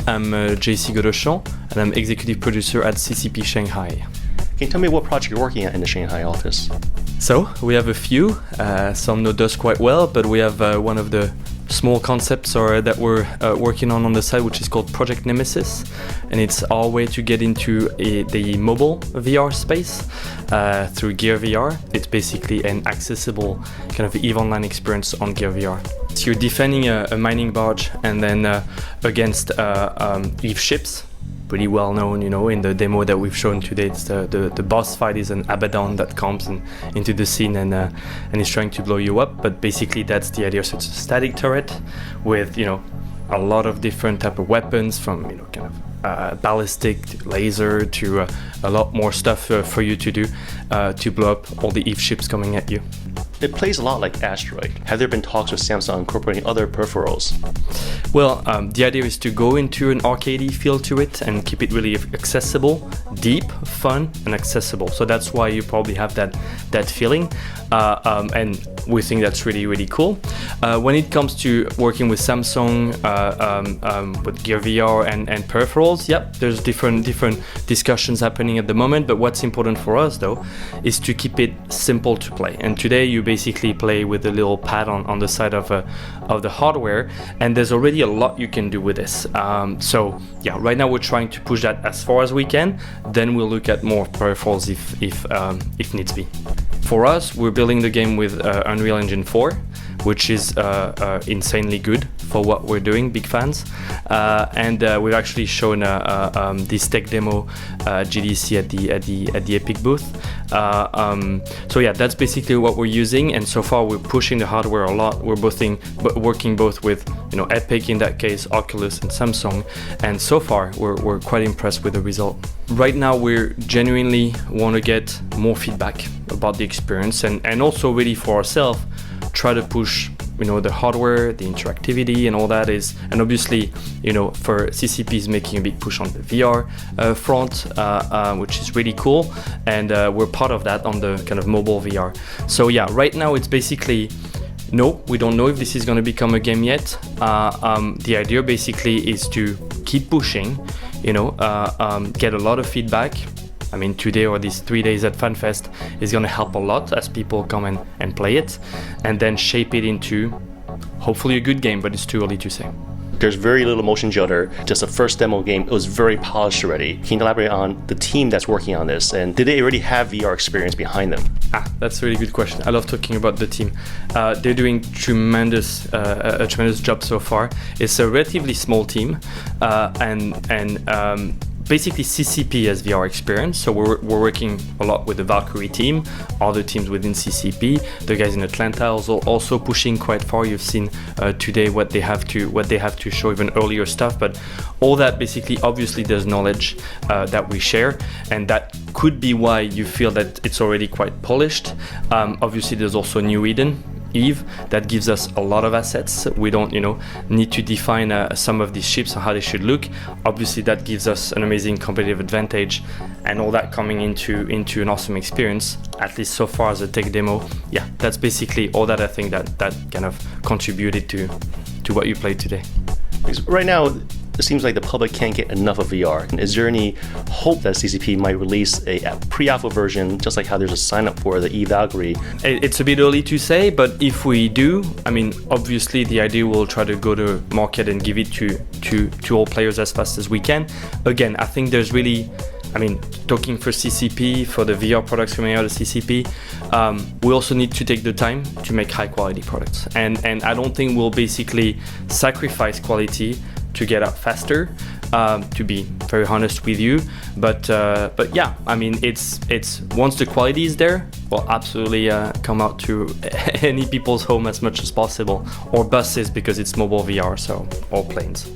I'm JC Gaudechon, and I'm executive producer at CCP Shanghai. Can you tell me what project you're working at in the Shanghai office? So, we have a few. Some know us quite well, but we have one of the small concepts that we're working on the side, which is called Project Nemesis, and it's our way to get into the mobile VR space through Gear VR. It's basically an accessible kind of EVE Online experience on Gear VR. So you're defending a mining barge and then against EVE ships. Pretty well known, in the demo that we've shown today. It's the boss fight is an Abaddon that comes into the scene and is trying to blow you up. But basically, that's the idea. So it's a static turret with a lot of different type of weapons, from kind of ballistic to laser to a lot more stuff for you to do to blow up all the EVE ships coming at you. It plays a lot like Asteroid. Have there been talks with Samsung incorporating other peripherals? Well, the idea is to go into an arcadey feel to it and keep it really accessible, deep, fun, and accessible. So that's why you probably have that feeling, and we think that's really, really cool. When it comes to working with Samsung, with Gear VR and peripherals, yep, there's different discussions happening at the moment. But what's important for us, though, is to keep it simple to play. And today you basically play with a little pad on the side of the hardware, and there's already a lot you can do with this. So yeah, right now we're trying to push that as far as we can. Then we'll look at more peripherals if needs be. For us, we're building the game with Unreal Engine 4, which is insanely good for what we're doing. Big fans, and we've actually shown this tech demo GDC at the Epic booth. So yeah, that's basically what we're using, and so far we're pushing the hardware a lot. We're working both with Epic in that case, Oculus, and Samsung, and so far we're quite impressed with the result. Right now, we're genuinely want to get more feedback about the experience, and also really for ourselves try to push the hardware, the interactivity, and all that is, and obviously for CCP is making a big push on the VR front, which is really cool, and we're part of that on the kind of mobile VR. So yeah, right now it's basically no, we don't know if this is going to become a game yet. The idea basically is to keep pushing, get a lot of feedback. I mean, today or these 3 days at FanFest is going to help a lot as people come and play it, and then shape it into hopefully a good game, but it's too early to say. There's very little motion judder, just a first demo game. It was very polished already. Can you elaborate on the team that's working on this, and did they already have VR experience behind them? That's a really good question. I love talking about the team. They're doing a tremendous job so far. It's a relatively small team, and basically CCP has VR experience, so we're working a lot with the Valkyrie team, other teams within CCP. The guys in Atlanta are also pushing quite far. You've seen today what they have to show, even earlier stuff. But all that basically, obviously, there's knowledge that we share, and that could be why you feel that it's already quite polished. Obviously, there's also New EVE that gives us a lot of assets. We don't need to define some of these ships and how they should look. Obviously that gives us an amazing competitive advantage, and all that coming into an awesome experience, at least so far as a tech demo. Yeah, that's basically all that I think that kind of contributed to what you played today. Right now it seems like the public can't get enough of VR. Is there any hope that CCP might release a pre-alpha version, just like how there's a sign up for the EVE Valkyrie? It's a bit early to say, but if we do, I mean, obviously the idea will try to go to market and give it to all players as fast as we can. Again, I think there's really, talking for CCP, for the VR products coming out of CCP, we also need to take the time to make high quality products. And I don't think we'll basically sacrifice quality to get out faster, to be very honest with you. But yeah, it's once the quality is there, we'll absolutely come out to any people's home as much as possible, or buses because it's mobile VR, so or planes.